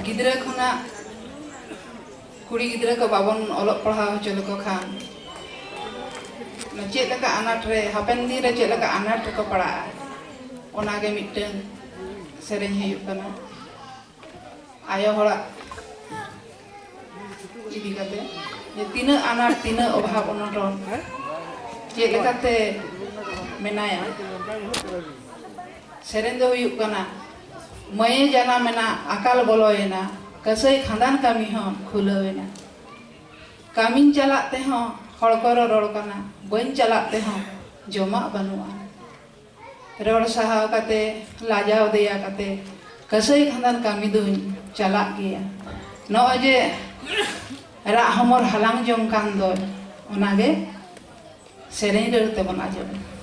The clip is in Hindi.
गिद्रा खुना कुड़ी गिद्रा को बाबन अलग पढ़ा चलो को खान चेक लगा अनाट रे हापेन दिन रे चेक लगा अनाट को पढ़ा ओनागे मिटन सेरेंज हुयुग कना आयो हड़ा इदी काते जे तीना अनाट तीना अभाव अनटन चेक लगाते मेनाया सेरेंज दो हुयुग कना मये जाना मेना अकाल बोलोयना कसई खानदान कामी हो खुलवेना कामिन चलाते हो हड़कर रोड़ कना बन चलाते हो जमा बनुआ रोड़ सहा कते लाजाव देया कते कसई खानदान कामी दुन चला गया नजे रा हमर हलांग जम कान दो ओनागे सेरेंज रते बना जब